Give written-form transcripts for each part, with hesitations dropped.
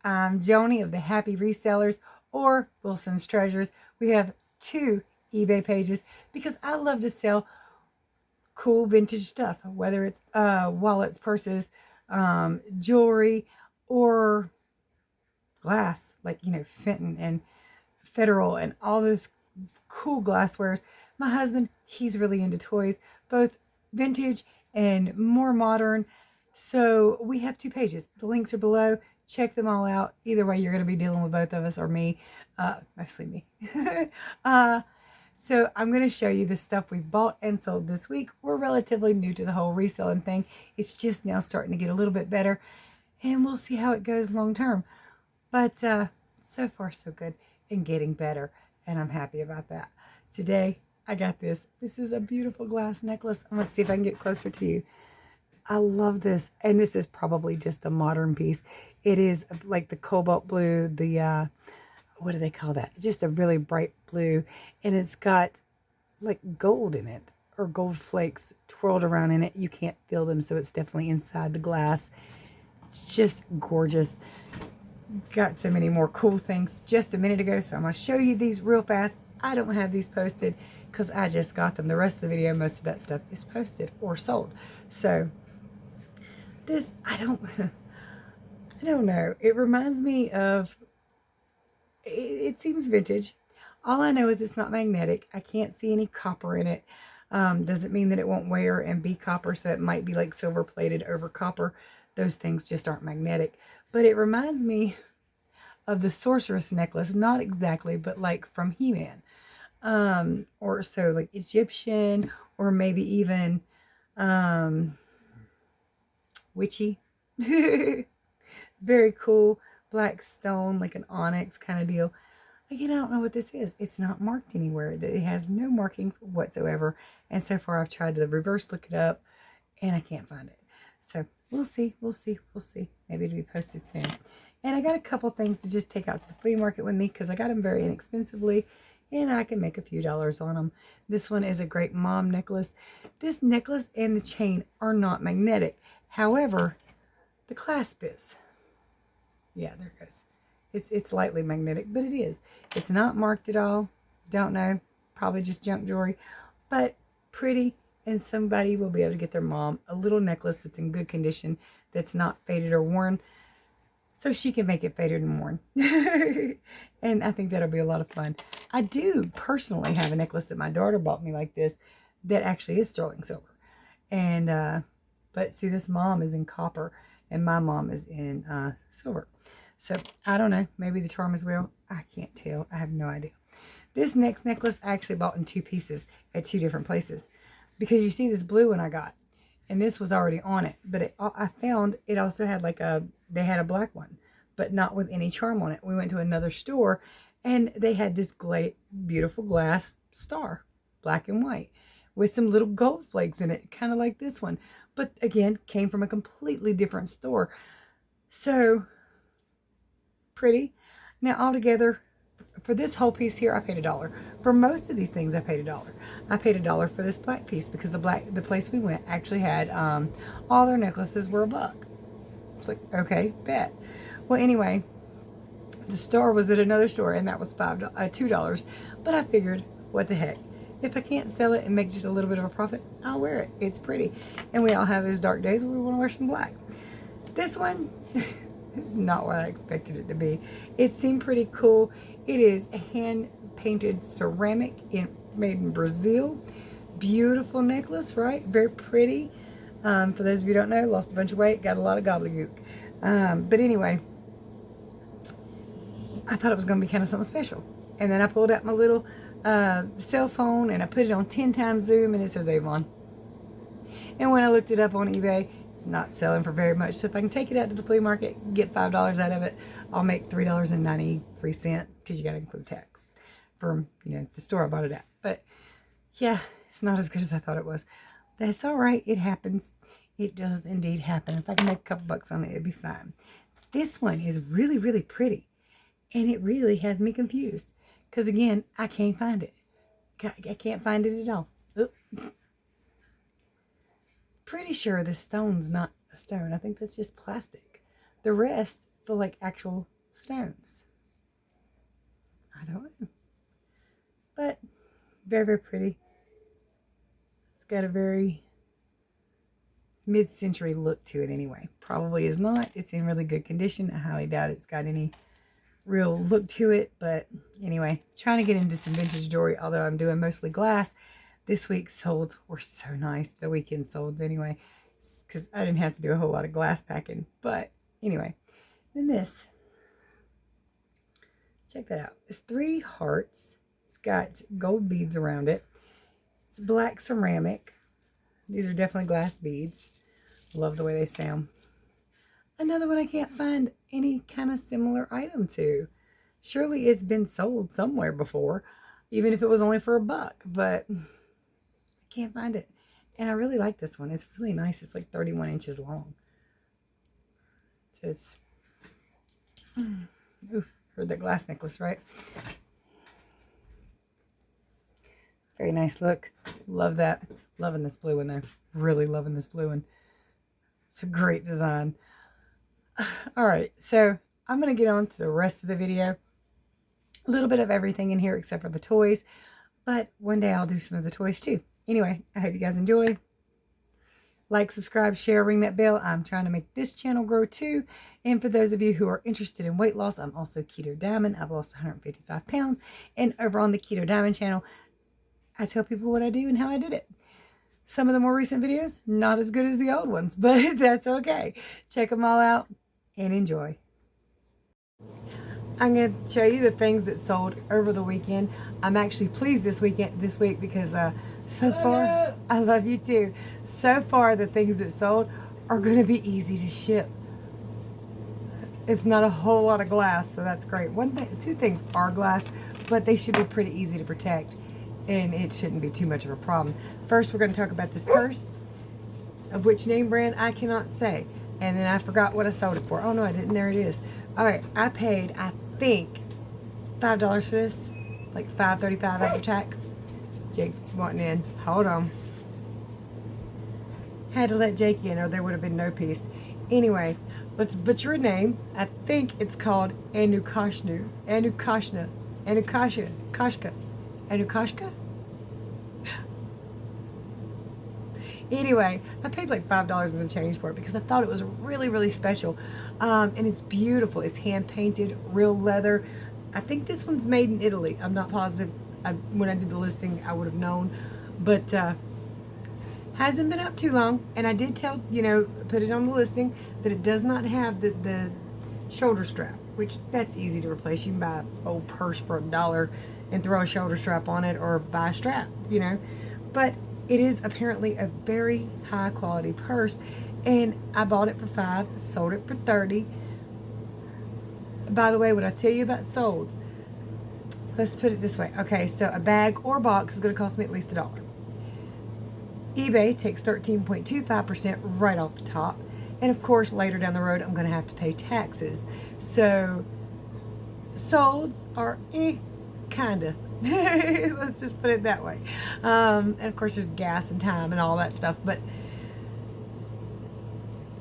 I'm Joni of the Happy Resellers or Wilson's Treasures. We have 2 eBay pages because I love to sell cool vintage stuff, whether it's wallets, purses, jewelry, or glass, like, Fenton and Federal and all those cool glasswares. My husband, he's really into toys, both vintage and more modern. So we have 2 pages. The links are below. Check them all out. Either way, you're going to be dealing with both of us or me. Mostly me. So I'm going to show you the stuff we've bought and sold this week. We're relatively new to the whole reselling thing. It's just now starting to get a little bit better. And we'll see how it goes long term. But so far, so good and getting better. And I'm happy about that. Today, I got this. This is a beautiful glass necklace. I'm going to see if I can get closer to you. I love this. And this is probably just a modern piece. It is like the cobalt blue, the, what do they call that? Just a really bright blue. And it's got like gold in it, or gold flakes twirled around in it. You can't feel them, so it's definitely inside the glass. It's just gorgeous. Got so many more cool things just a minute ago, so I'm going to show you these real fast. I don't have these posted because I just got them. The rest of the video, most of that stuff is posted or sold. So this, I don't know. It reminds me of, it seems vintage. All I know is it's not magnetic. I can't see any copper in it. Doesn't mean that it won't wear and be copper, so it might be like silver plated over copper. Those things just aren't magnetic. But it reminds me of the sorceress necklace, not exactly, but like from He-Man. Or so like Egyptian, or maybe even witchy. Very cool. Black stone, like an onyx kind of deal. Again, I don't know what this is. It's not marked anywhere. It has no markings whatsoever. And so far I've tried to reverse look it up and I can't find it. So we'll see. Maybe it'll be posted soon. And I got a couple things to just take out to the flea market with me because I got them very inexpensively and I can make a few dollars on them. This one is a great mom necklace. This necklace and the chain are not magnetic. However, the clasp is. Yeah, there it goes. It's lightly magnetic, but it is. It's not marked at all. Don't know. Probably just junk jewelry. But pretty, and somebody will be able to get their mom a little necklace that's in good condition, that's not faded or worn, so she can make it faded and worn. And I think that'll be a lot of fun. I do personally have a necklace that my daughter bought me like this that actually is sterling silver. And, but see, this mom is in copper and my mom is in silver. So, I don't know. Maybe the charm is real. I can't tell. I have no idea. This next necklace I actually bought in 2 pieces at 2 different places. Because you see this blue one I got. And this was already on it. But I found it also had like they had a black one. But not with any charm on it. We went to another store and they had this beautiful glass star. Black and white. With some little gold flakes in it. Kind of like this one. But again, came from a completely different store. So pretty. Now altogether, for this whole piece here, I paid $1. For most of these things, I paid $1. I paid $1 for this black piece because the place we went actually had all their necklaces were $1. It's like, okay, bet. Well, anyway, the store was at another store and that was $2. But I figured, what the heck? If I can't sell it and make just a little bit of a profit, I'll wear it. It's pretty. And we all have those dark days where we want to wear some black. This one is not what I expected it to be. It seemed pretty cool. It is hand-painted ceramic made in Brazil. Beautiful necklace, right? Very pretty. For those of you who don't know, lost a bunch of weight, got a lot of gobbledygook. But anyway, I thought it was going to be kind of something special. And then I pulled out my little cell phone and I put it on 10 times zoom and it says Avon. And when I looked it up on eBay, it's not selling for very much. So if I can take it out to the flea market, get $5 out of it, I'll make $3.93 because you got to include tax from, the store I bought it at. But yeah, it's not as good as I thought it was. That's all right. It happens. It does indeed happen. If I can make a couple bucks on it, it'd be fine. This one is really, really pretty. And it really has me confused. Because again, I can't find it. I can't find it at all. Oop. Pretty sure this stone's not a stone. I think that's just plastic. The rest feel like actual stones. I don't know. But very, very pretty. It's got a very mid-century look to it anyway. Probably is not. It's in really good condition. I highly doubt it's got any real look to it. But anyway, trying to get into some vintage jewelry, although I'm doing mostly glass. This week's solds were so nice. The weekend solds anyway, because I didn't have to do a whole lot of glass packing. But anyway, then this. Check that out. It's 3 hearts. It's got gold beads around it. It's black ceramic. These are definitely glass beads. Love the way they sound. Another one I can't find any kind of similar item to. Surely it's been sold somewhere before, even if it was only for $1, but I can't find it. And I really like this one. It's really nice. It's like 31 inches long. Just, ooh, heard that glass necklace, right? Very nice look. Love that. Loving this blue one though. Really loving this blue one. It's a great design. All right, so I'm going to get on to the rest of the video. A little bit of everything in here except for the toys. But one day I'll do some of the toys too. Anyway, I hope you guys enjoy. Like, subscribe, share, ring that bell. I'm trying to make this channel grow too. And for those of you who are interested in weight loss, I'm also KetoDiamond. I've lost 155 pounds. And over on the KetoDiamond channel, I tell people what I do and how I did it. Some of the more recent videos, not as good as the old ones, but that's okay. Check them all out and enjoy. I'm going to show you the things that sold over the weekend. I'm actually pleased this week because so far, I love you too. So far, the things that sold are going to be easy to ship. It's not a whole lot of glass, so that's great. Two things are glass, but they should be pretty easy to protect. And it shouldn't be too much of a problem. First, we're going to talk about this purse, of which name brand I cannot say. And then I forgot what I sold it for. Oh, no, I didn't. There it is. All right, I paid, I think, $5 for this. Like $5.35 after tax. Jake's wanting in. Hold on. Had to let Jake in or there would have been no peace. Anyway, let's butcher a name. I think it's called Anukashka. Anukashka? Anyway, I paid like $5 and some change for it because I thought it was really, really special. And it's beautiful. It's hand painted, real leather. I think this one's made in Italy. I'm not positive. When I did the listing, I would have known. But hasn't been up too long. And I did tell, put it on the listing that it does not have the shoulder strap, which that's easy to replace. You can buy an old purse for $1 and throw a shoulder strap on it or buy a strap, But it is apparently a very high quality purse, and I bought it for $5, sold it for $30. By the way, when I tell you about solds, let's put it this way. Okay, so a bag or box is going to cost me at least $1. eBay takes 13.25% right off the top, and of course later down the road I'm going to have to pay taxes. So solds are kinda. Let's just put it that way. And of course there's gas and time and all that stuff, but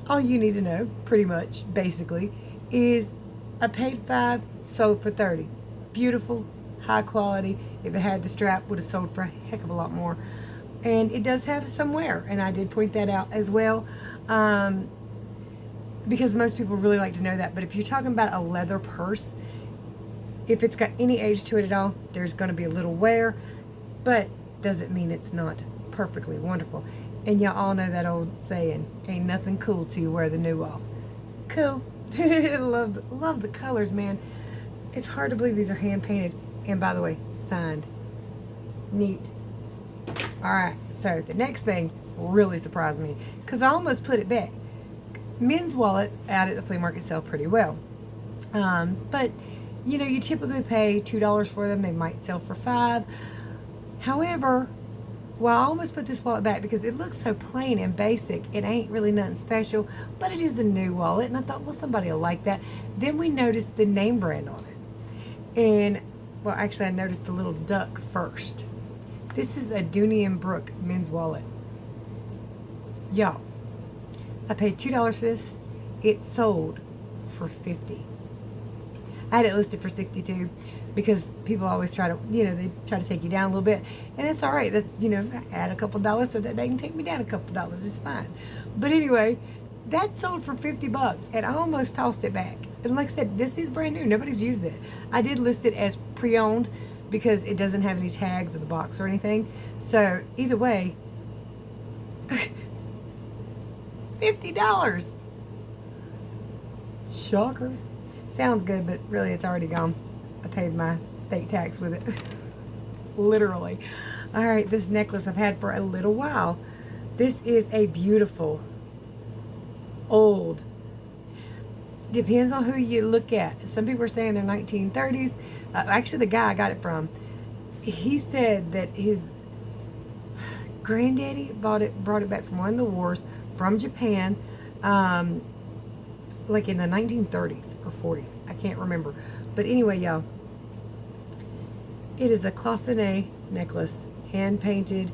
all you need to know, pretty much, basically, is I paid $5, sold for $30. Beautiful, high quality. If it had the strap, would have sold for a heck of a lot more. And it does have some wear, and I did point that out as well, because most people really like to know that. But if you're talking about a leather purse, if it's got any age to it at all, there's going to be a little wear, but doesn't mean it's not perfectly wonderful. And y'all all know that old saying, ain't nothing cool till you wear the new off. Cool. love the colors, man. It's hard to believe these are hand painted, and by the way, signed. Neat. All right, so the next thing really surprised me because I almost put it back. Men's wallets out at the flea market sell pretty well, but you typically pay $2 for them. They might sell for $5. However, well, I almost put this wallet back because it looks so plain and basic. It ain't really nothing special, but it is a new wallet, and I thought, well, somebody will like that. Then we noticed the name brand on it, and well, actually, I noticed the little duck first. This is a Dooney and Brook men's wallet. Y'all, I paid $2 for this. It sold for $50. I had it listed for 62 because people always try to, they try to take you down a little bit. And it's all right. That, add a couple dollars so that they can take me down a couple dollars. It's fine. But anyway, that sold for $50 and I almost tossed it back. And like I said, this is brand new. Nobody's used it. I did list it as pre-owned because it doesn't have any tags of the box or anything. So either way, $50. Shocker. Sounds good, but really it's already gone. I paid my state tax with it. Literally. All right, this necklace I've had for a little while. This is a beautiful, old, depends on who you look at. Some people are saying they're 1930s. Actually, the guy I got it from, he said that his granddaddy brought it back from one of the wars from Japan, like in the 1930s or 40s. I can't remember. But anyway, y'all, it is a cloisonné necklace, hand painted,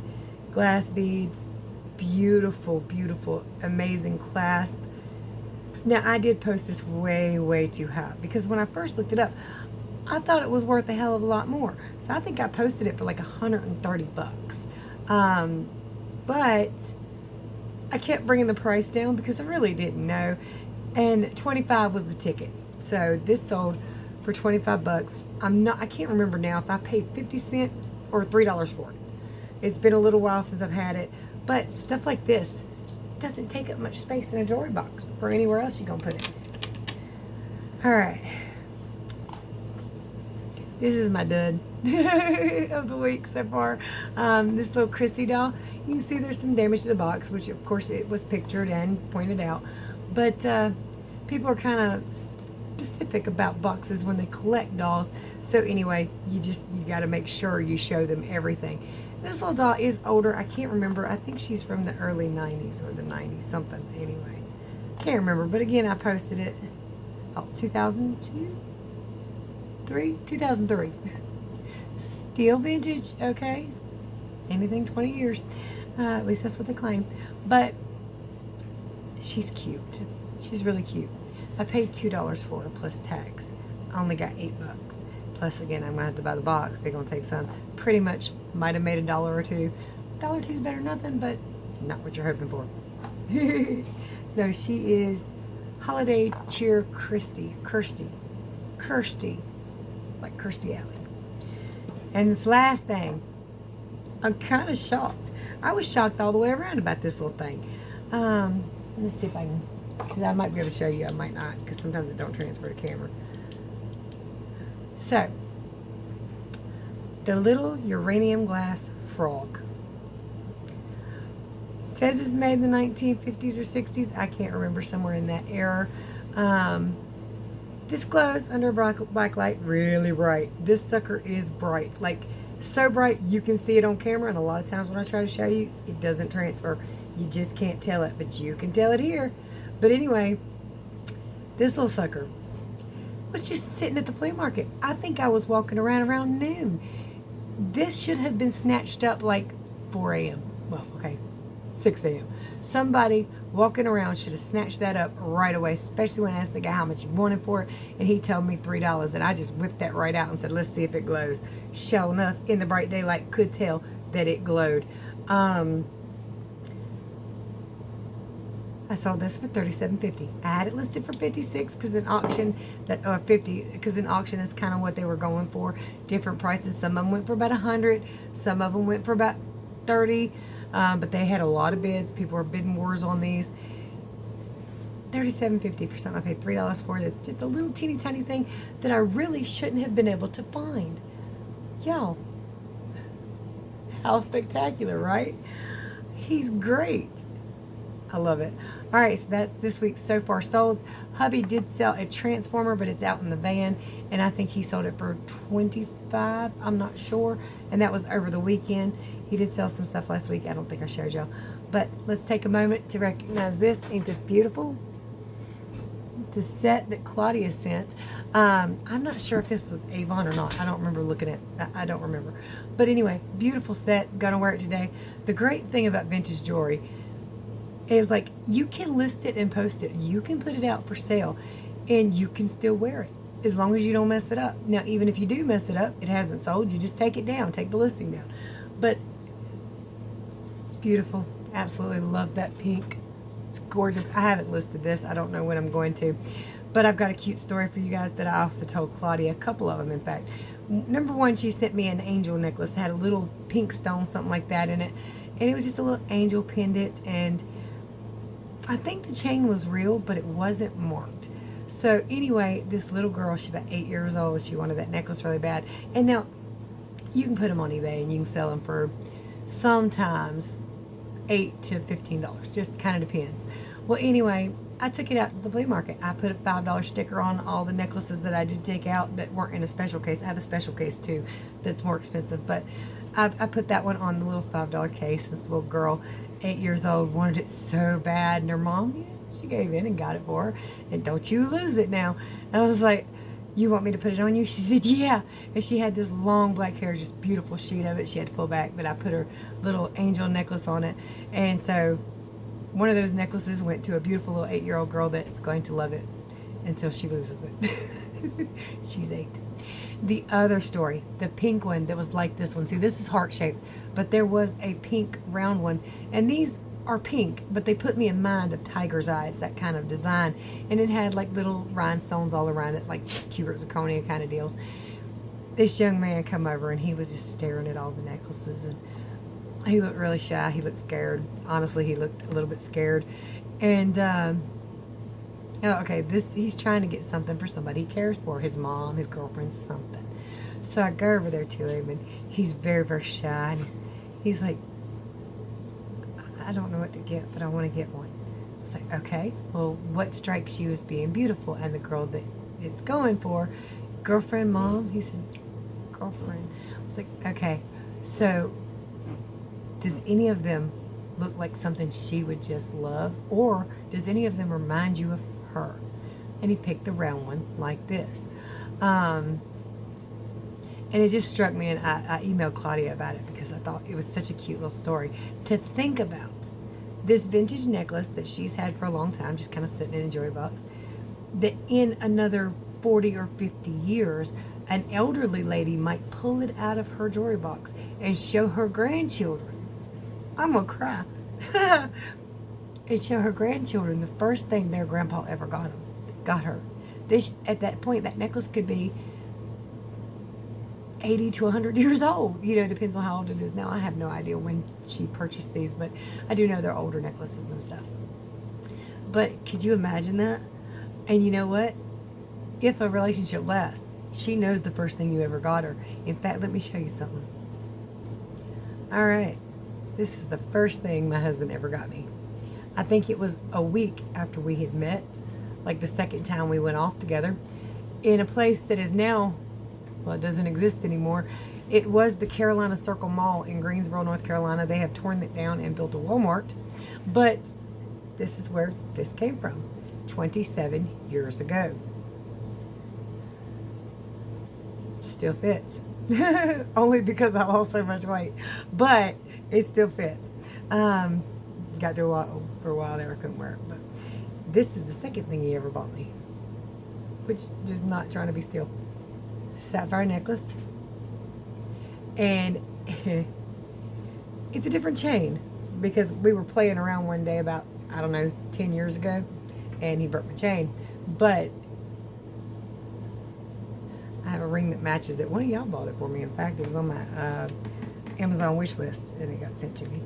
glass beads, beautiful, beautiful, amazing clasp. Now, I did post this way, way too high because when I first looked it up, I thought it was worth a hell of a lot more. So I think I posted it for like $130. But I kept bringing the price down because I really didn't know. And 25 was the ticket. So this sold for 25 bucks. I can't remember now if I paid 50 cents or $3 for it. It's been a little while since I've had it. But stuff like this doesn't take up much space in a jewelry box or anywhere else you're going to put it. All right. This is my dud of the week so far. This little Chrissy doll. You can see there's some damage to the box, which of course it was pictured and pointed out. But people are kind of specific about boxes when they collect dolls. So anyway, you got to make sure you show them everything. This little doll is older. I can't remember. I think she's from the early 90s or the 90s, something. Anyway, can't remember. But again, I posted it. 2002? 2003. Still vintage, okay? Anything 20 years. At least that's what they claim. But she's cute. She's really cute. I paid $2 for her plus tax. I only got $8. Plus, again, I'm going to have to buy the box. They're going to take some. Pretty much might have made $1 or $2. $1 or $2 is better than nothing, but not what you're hoping for. So she is Holiday Cheer Kirsty. Like Kirstie Alley. And this last thing, I'm kind of shocked. I was shocked all the way around about this little thing. Let me see if I can, because I might be able to show you. I might not, because sometimes it don't transfer to camera. So, the little uranium glass frog. It says it's made in the 1950s or 60s. I can't remember, somewhere in that era. This glows under a black light really bright. This sucker is bright. Like, so bright you can see it on camera, and a lot of times when I try to show you, it doesn't transfer. You just can't tell it, but you can tell it here. But anyway, this little sucker was just sitting at the flea market. I think I was walking around noon. This should have been snatched up like 4 a.m. Well, okay, 6 a.m. Somebody walking around should have snatched that up right away, especially when I asked the guy how much he wanted for it, and he told me $3, and I just whipped that right out and said, let's see if it glows. Sure enough, in the bright daylight, could tell that it glowed. I sold this for $37.50. I had it listed for $56 because in auction $50 because in auction is kind of what they were going for. Different prices. Some of them went for about $100. Some of them went for about $30. But they had a lot of bids. People were bidding wars on these. $37.50 for something I paid $3 for it. It's just a little teeny tiny thing that I really shouldn't have been able to find. Y'all, how spectacular, right? He's great. I love it. All right, so that's this week's so far solds. Hubby did sell a transformer, but it's out in the van, and I think he sold it for $25. I'm not sure, and that was over the weekend. He did sell some stuff last week. I don't think I showed y'all, but let's take a moment to recognize this. Ain't this beautiful? It's a set that Claudia sent. I'm not sure if this was Avon or not. I don't remember looking at. I don't remember, but anyway, beautiful set. Gonna wear it today. The great thing about vintage jewelry is, like, you can list it and post it. You can put it out for sale and you can still wear it. as long as you don't mess it up. Now, even if you do mess it up, it hasn't sold, you just take it down, take the listing down. But it's beautiful. Absolutely love that pink. It's gorgeous. I haven't listed this. I don't know when I'm going to. But I've got a cute story for you guys that I also told Claudia, a couple of them in fact. Number one, she sent me an angel necklace. It had a little pink stone, something like that in it. And it was just a little angel pendant. And I think the chain was real, but it wasn't marked. So anyway, this little girl, she's about 8 years old. She wanted that necklace really bad. And now, you can put them on eBay and you can sell them for sometimes $8 to $15. Just kind of depends. Well, anyway, I took it out to the flea market. I put a $5 sticker on all the necklaces that I did take out that weren't in a special case. I have a special case too that's more expensive, but I put that one on the little $5 case. This little girl, 8 years old, wanted it so bad, and her mom, yeah, she gave in and got it for her. And don't you lose it now. And I was like, you want me to put it on you? She said, yeah. And she had this long black hair, just beautiful sheet of it. She had to pull back, but I put her little angel necklace on it. And so one of those necklaces went to a beautiful little 8-year-old girl that's going to love it until she loses it. She's 8. The other story, the pink one that was like this one. See, this is heart-shaped, but there was a pink round one. And these are pink, but they put me in mind of tiger's eyes, that kind of design. And it had like little rhinestones all around it, like cubic zirconia kind of deals. This young man come over and he was just staring at all the necklaces, and he looked really shy. He looked scared. Honestly, he looked a little bit scared. And, okay, he's trying to get something for somebody he cares for, his mom, his girlfriend, something. So I go over there to him, and he's very, very shy. And he's like, I don't know what to get, but I want to get one. I was like, okay, well, what strikes you as being beautiful? And the girl that it's going for, girlfriend, mom? He said, girlfriend. I was like, okay, so does any of them look like something she would just love? Or does any of them remind you of her? And he picked the round one like this. And it just struck me, and I emailed Claudia about it because I thought it was such a cute little story to think about. This vintage necklace that she's had for a long time, just kind of sitting in a jewelry box, that in another 40 or 50 years, an elderly lady might pull it out of her jewelry box and show her grandchildren. I'm gonna cry. And show her grandchildren the first thing their grandpa ever got her. At that point, that necklace could be 80 to 100 years old. You know, depends on how old it is now. I have no idea when she purchased these, but I do know they're older necklaces and stuff. But could you imagine that? And you know what? If a relationship lasts, she knows the first thing you ever got her. In fact, let me show you something. All right. This is the first thing my husband ever got me. I think it was a week after we had met, like the second time we went off together, in a place that is now, well, it doesn't exist anymore. It was the Carolina Circle Mall in Greensboro, North Carolina. They have torn it down and built a Walmart. But this is where this came from, 27 years ago. Still fits. Only because I lost so much weight. But it still fits. Got to for a while there, I couldn't wear it. But this is the second thing he ever bought me, which is not trying to be steal. Sapphire necklace, and it's a different chain because we were playing around one day about, I don't know, 10 years ago, and he broke my chain. But I have a ring that matches it. One of y'all bought it for me. In fact, it was on my Amazon wish list, and it got sent to me.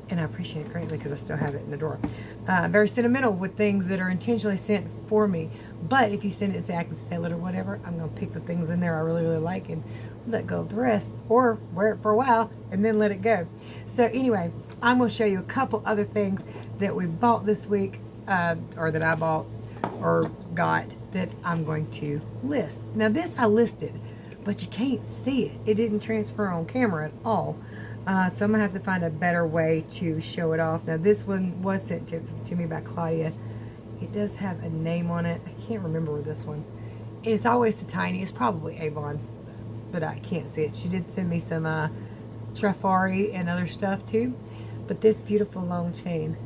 And I appreciate it greatly because I still have it in the drawer. Very sentimental with things that are intentionally sent for me. But if you send it and say I can sell it or whatever, I'm going to pick the things in there I really, really like and let go of the rest. Or wear it for a while and then let it go. So anyway, I'm going to show you a couple other things that we bought this week, or that I bought or got, that I'm going to list. Now this I listed, but you can't see it. It didn't transfer on camera at all. So I'm going to have to find a better way to show it off. Now this one was sent to me by Claudia. It does have a name on it. I can't remember this one. It's always so tiny. It's probably Avon, but I can't see it. She did send me some Trafari and other stuff too. But this beautiful long chain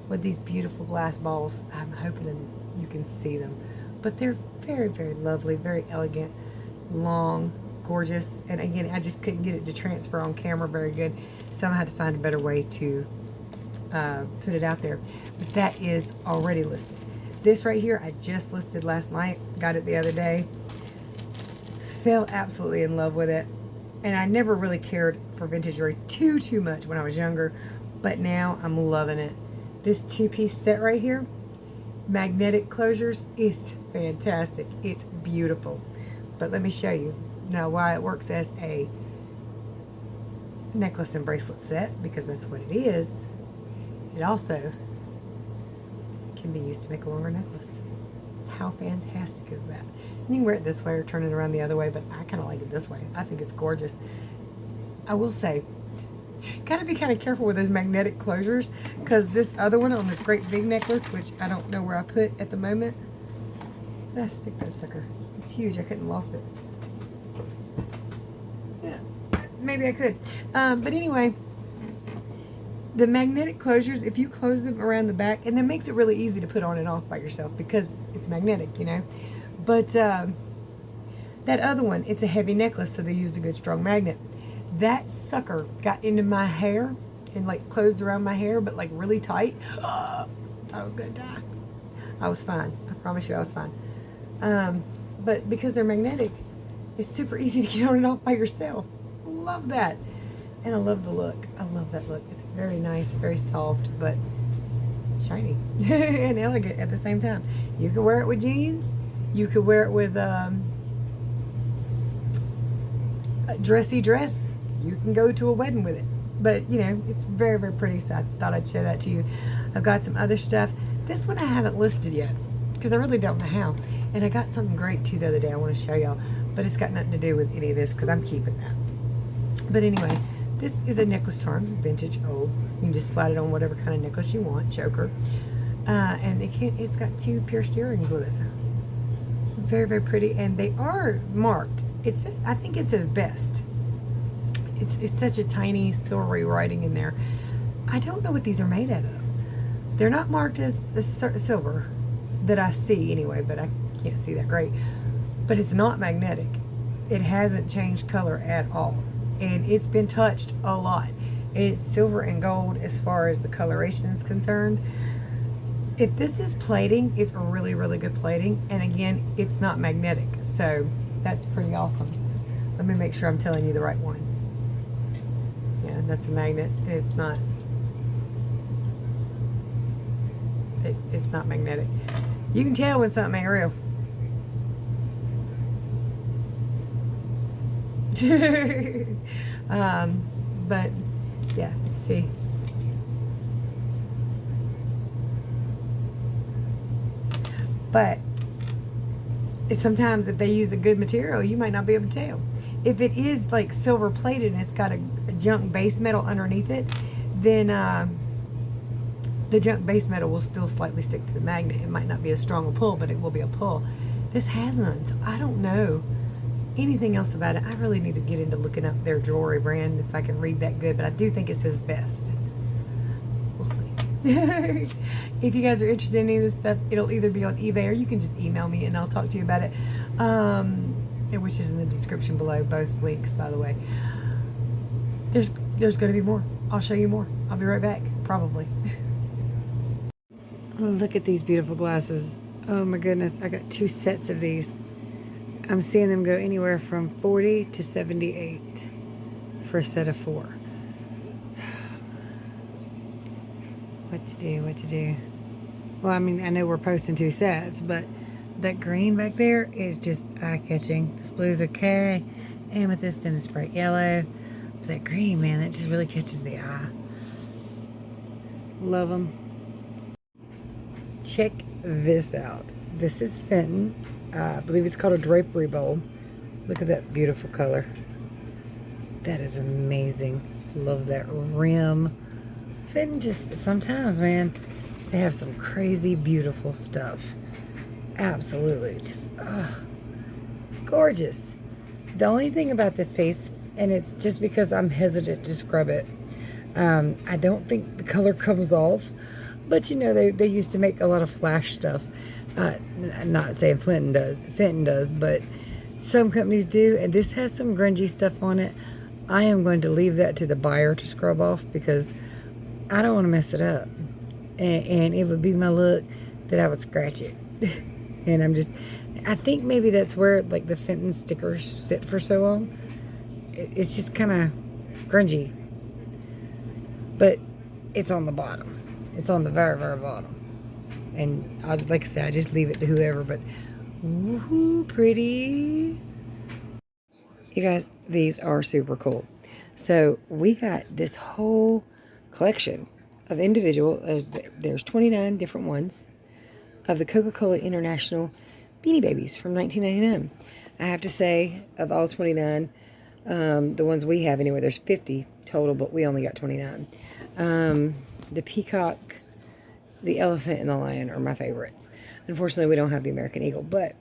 with these beautiful glass balls, I'm hoping you can see them. but they're very, very lovely, very elegant, long, gorgeous. And again, I just couldn't get it to transfer on camera very good, so I'm gonna have to find a better way to put it out there. But that is already listed. This right here, I just listed last night, got it the other day, fell absolutely in love with it. And I never really cared for vintage jewelry too much when I was younger, but now I'm loving it. This 2-piece set right here, magnetic closures, is fantastic. It's beautiful. But let me show you now why it works as a necklace and bracelet set, because that's what it is. It also can be used to make a longer necklace. How fantastic is that? And you can wear it this way or turn it around the other way, but I kind of like it this way. I think it's gorgeous. I will say, gotta be kind of careful with those magnetic closures, because this other one on this great big necklace, which I don't know where I put at the moment. Did I stick that sucker? It's huge. I couldn't lost it. Yeah, maybe I could. But anyway, the magnetic closures, if you close them around the back, and that makes it really easy to put on and off by yourself because it's magnetic, you know. But that other one, it's a heavy necklace, so they used a good strong magnet. That sucker got into my hair and like closed around my hair, but like really tight. I was gonna die. I was fine. I promise you I was fine. But because they're magnetic, it's super easy to get on and off by yourself. Love that. And I love the look. I love that look. It's very nice, very soft, but shiny and elegant at the same time. You can wear it with jeans. You could wear it with a dressy dress. You can go to a wedding with it. But, you know, it's very, very pretty, so I thought I'd show that to you. I've got some other stuff. This one I haven't listed yet because I really don't know how. And I got something great, too, the other day I want to show y'all. But it's got nothing to do with any of this because I'm keeping that. But anyway, this is a necklace charm, vintage, old. You can just slide it on whatever kind of necklace you want, choker. And it's got 2 pierced earrings with it. Very, very pretty, and they are marked. I think it says best. It's such a tiny silvery writing in there. I don't know what these are made out of. They're not marked as silver that I see anyway, but I can't see that great. But it's not magnetic. It hasn't changed color at all, and it's been touched a lot. It's silver and gold as far as the coloration is concerned. If this is plating, it's really, really good plating. And again, it's not magnetic. So that's pretty awesome. Let me make sure I'm telling you the right one. Yeah, that's a magnet. It's not. It's not magnetic. You can tell when something ain't real. But yeah, see. But sometimes if they use a good material, you might not be able to tell. If it is like silver plated and it's got a junk base metal underneath it, then the junk base metal will still slightly stick to the magnet. It might not be as strong a pull, but it will be a pull. This has none, so I don't know anything else about it. I really need to get into looking up their jewelry brand if I can read that good, but I do think it says best. We'll see. If you guys are interested in any of this stuff, it'll either be on eBay or you can just email me and I'll talk to you about it, which is in the description below, both links, by the way. There's going to be more. I'll show you more. I'll be right back, probably. Look at these beautiful glasses. Oh my goodness, I got 2 sets of these. I'm seeing them go anywhere from $40 to $78 for a set of 4. What to do? Well, I mean, I know we're posting 2 sets, but that green back there is just eye-catching. This blue's okay. Amethyst and this bright yellow. But that green, man, that just really catches the eye. Love them. Check this out. This is Fenton. I believe it's called a drapery bowl. Look at that beautiful color. That is amazing. Love that rim. Fenton just, sometimes, man, they have some crazy beautiful stuff. Absolutely. Just, gorgeous. The only thing about this piece, and it's just because I'm hesitant to scrub it, I don't think the color comes off. But you know, they used to make a lot of flash stuff. I'm not saying Fenton does, but some companies do, and this has some grungy stuff on it. I am going to leave that to the buyer to scrub off because I don't want to mess it up. And it would be my look that I would scratch it. And I think maybe that's where like the Fenton stickers sit for so long. It's just kind of grungy. But it's on the bottom. It's on the very, very bottom. And like I said, I just leave it to whoever, but woohoo, pretty. You guys, these are super cool. So we got this whole collection of individual, there's 29 different ones of the Coca-Cola International Beanie Babies from 1999. I have to say, of all 29, the ones we have anyway, there's 50 total, but we only got 29. The peacock, the elephant, and the lion are my favorites. Unfortunately, we don't have the American eagle, but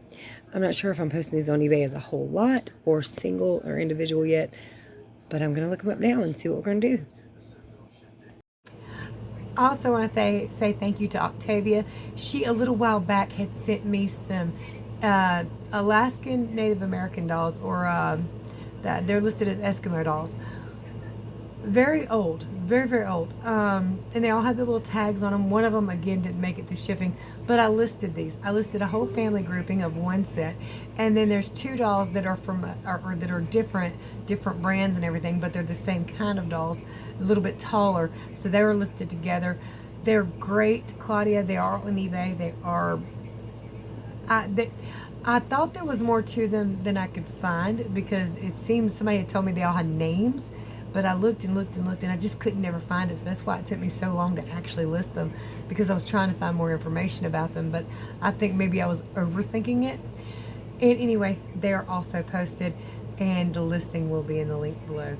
I'm not sure if I'm posting these on eBay as a whole lot or single or individual yet, but I'm going to look them up now and see what we're going to do. I also want to say thank you to Octavia. She, a little while back, had sent me some Alaskan Native American dolls, or they're listed as Eskimo dolls. Very old, very, very old. And they all had their little tags on them. One of them, again, didn't make it through shipping, but I listed these. I listed a whole family grouping of one set, and then there's two dolls that are from, or that are different brands and everything, but they're the same kind of dolls, a little bit taller. So they were listed together. They're great, Claudia. They are on eBay. They are. I thought there was more to them than I could find because it seemed somebody had told me they all had names. But I looked and looked and looked, and I just couldn't never find it. So that's why it took me so long to actually list them, because I was trying to find more information about them. But I think maybe I was overthinking it. And anyway, they are also posted, and the listing will be in the link below.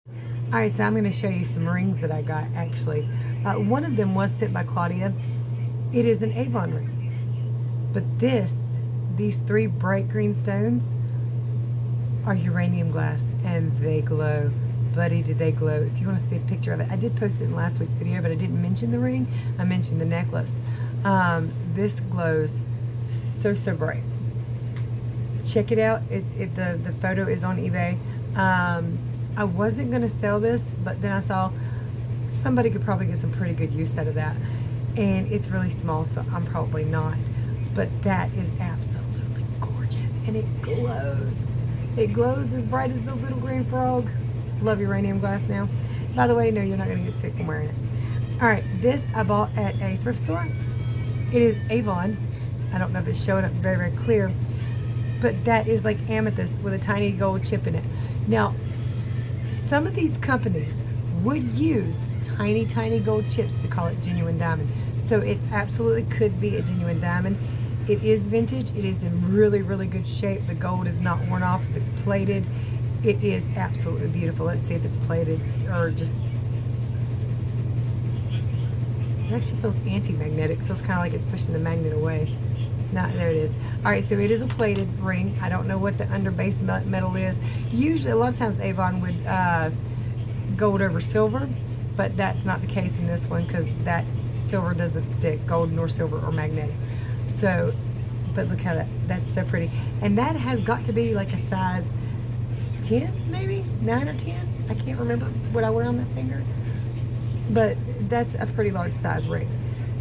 All right, so I'm going to show you some rings that I got, actually. One of them was sent by Claudia. It is an Avon ring. But these three bright green stones are uranium glass, and they glow. Buddy, did they glow. If you want to see a picture of it, I did post it in last week's video, but I didn't mention the ring. I mentioned the necklace. This glows so bright. Check it out. The photo is on eBay. I wasn't going to sell this, but then I saw somebody could probably get some pretty good use out of that, and it's really small, so I'm probably not. But that is absolutely gorgeous, and it glows. It glows as bright as the little green frog. Love uranium glass now. By the way, no, you're not going to get sick from wearing it. All right, this I bought at a thrift store. It is Avon. I don't know if it's showing up very, very clear, but that is like amethyst with a tiny gold chip in it. Now, some of these companies would use tiny, tiny gold chips to call it genuine diamond. So it absolutely could be a genuine diamond. It is vintage. It is in really, really good shape. The gold is not worn off. If it's plated, it is absolutely beautiful. Let's see if it's plated or just... It actually feels anti-magnetic. It feels kind of like it's pushing the magnet away. No, there it is. All right, so it is a plated ring. I don't know what the underbase metal is. Usually, a lot of times Avon would gold over silver, but that's not the case in this one because that silver doesn't stick, gold nor silver or magnetic. So, but look how that's so pretty. And that has got to be like a size 10, maybe? 9 or 10? I can't remember what I wear on that finger. But that's a pretty large size ring.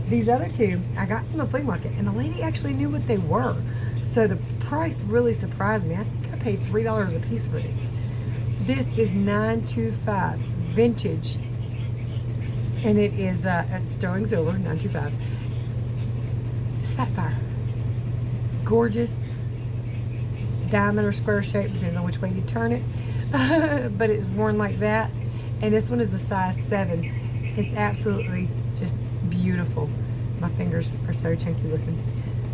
These other two I got from the flea market, and the lady actually knew what they were. So the price really surprised me. I think I paid $3 a piece for these. This is $925 vintage, and it is sterling silver, $925. Sapphire, gorgeous, diamond or square shape, depending on which way you turn it. But it's worn like that, and this one is a size 7. It's absolutely just beautiful. My fingers are so chunky looking.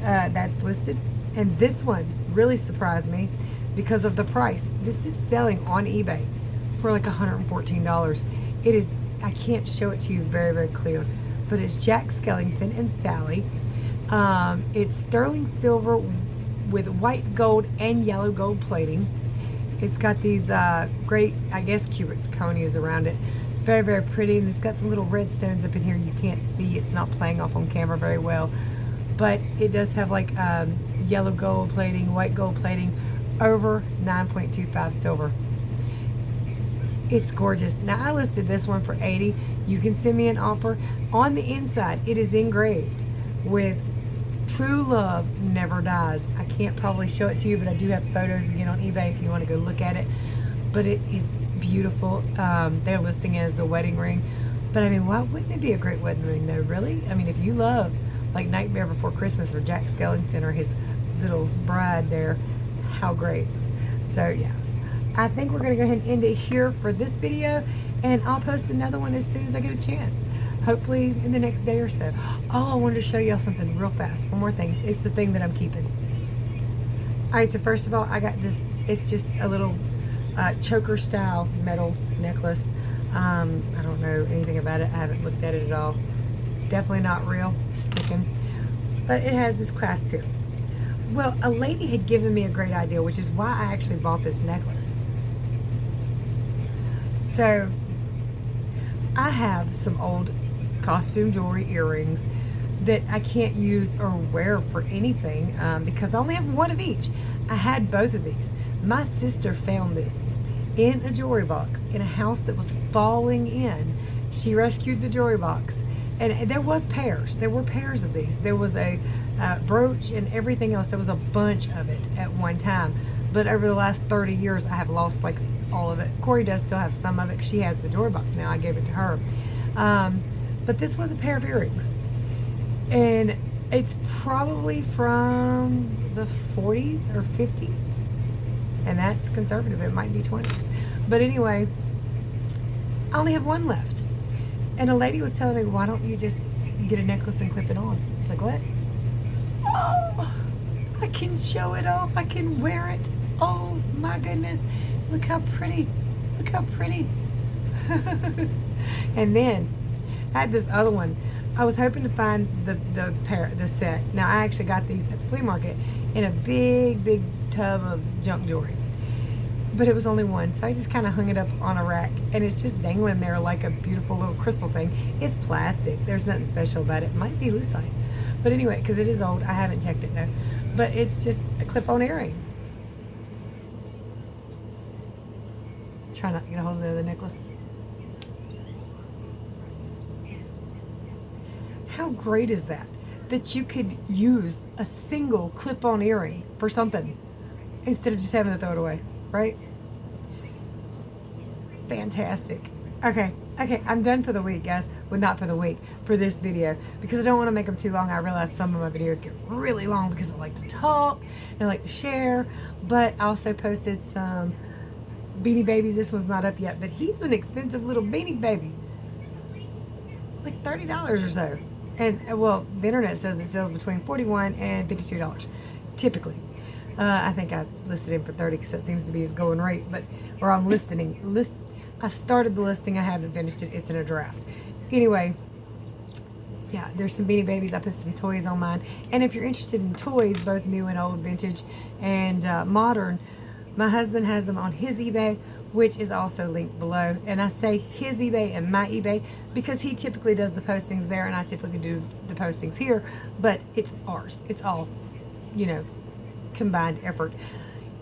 That's listed, and this one really surprised me because of the price. This is selling on eBay for like $114. It is, I can't show it to you very, very clear, but it's Jack Skellington and Sally. It's sterling silver with white gold and yellow gold plating. It's got these great, I guess, cubits, conies around it. Very, very pretty. And it's got some little red stones up in here you can't see. It's not playing off on camera very well. But it does have like yellow gold plating, white gold plating, over 9.25 silver. It's gorgeous. Now I listed this one for $80. You can send me an offer. On the inside, it is engraved with "True love never dies." I can't probably show it to you, but I do have photos again on eBay if you want to go look at it. But it is beautiful. They're listing it as a wedding ring. But I mean, why wouldn't it be a great wedding ring though, really? I mean, if you love like Nightmare Before Christmas or Jack Skellington or his little bride there, how great. So yeah, I think we're going to go ahead and end it here for this video, and I'll post another one as soon as I get a chance. Hopefully in the next day or so. Oh, I wanted to show y'all something real fast. One more thing. It's the thing that I'm keeping. Alright, so first of all, I got this. It's just a little choker style metal necklace. I don't know anything about it. I haven't looked at it at all. Definitely not real. Sticking. But it has this clasp here. Well, a lady had given me a great idea, which is why I actually bought this necklace. So, I have some old costume jewelry earrings that I can't use or wear for anything because I only have one of each. I had both of these. My sister found this in a jewelry box in a house that was falling in. She rescued the jewelry box, and there was pairs. There were pairs of these. There was a brooch and everything else. There was a bunch of it at one time. But over the last 30 years, I have lost like all of it. Corey does still have some of it. She has the jewelry box now. I gave it to her. But this was a pair of earrings. And it's probably from the 40s or 50s. And that's conservative. It might be 20s. But anyway, I only have one left. And a lady was telling me, why don't you just get a necklace and clip it on? It's like, what? Oh, I can show it off. I can wear it. Oh my goodness. Look how pretty. Look how pretty. And then I had this other one. I was hoping to find the set. Now I actually got these at the flea market in a big tub of junk jewelry. But it was only one, so I just kind of hung it up on a rack, and it's just dangling there like a beautiful little crystal thing. It's plastic. There's nothing special about it. It might be lucite. But anyway, because it is old, I haven't checked it though. But it's just a clip-on earring. Try not to get a hold of the other necklace. How great is that? That you could use a single clip-on earring for something instead of just having to throw it away, right? Fantastic. Okay, I'm done for the week, guys. Well, not for the week, for this video, because I don't want to make them too long. I realize some of my videos get really long because I like to talk and I like to share, but I also posted some Beanie Babies. This one's not up yet, but he's an expensive little Beanie Baby. Like $30 or so. And, well, the internet says it sells between $41 and $52, typically. I think I listed him for $30 because that seems to be his going rate, but, or I'm I started the listing, I haven't finished it, it's in a draft. Anyway, yeah, there's some Beanie Babies. I put some toys on mine. And if you're interested in toys, both new and old, vintage and modern, my husband has them on his eBay, which is also linked below. And I say his eBay and my eBay because he typically does the postings there and I typically do the postings here, but it's ours. It's all, you know, combined effort.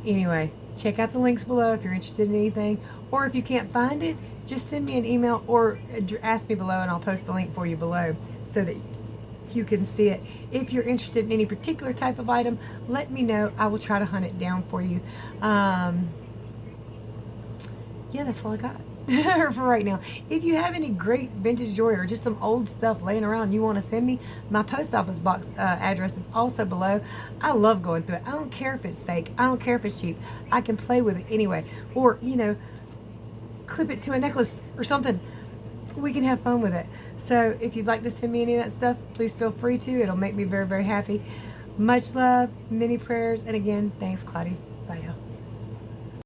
Anyway, check out the links below if you're interested in anything, or if you can't find it, just send me an email or ask me below and I'll post the link for you below so that you can see it. If you're interested in any particular type of item, let me know. I will try to hunt it down for you. Yeah, that's all I got for right now. If you have any great vintage jewelry or just some old stuff laying around you want to send me, my post office box address is also below. I love going through it. I don't care if it's fake. I don't care if it's cheap. I can play with it anyway. Or, you know, clip it to a necklace or something. We can have fun with it. So if you'd like to send me any of that stuff, please feel free to. It'll make me very, very happy. Much love, many prayers, and again, thanks, Claudia.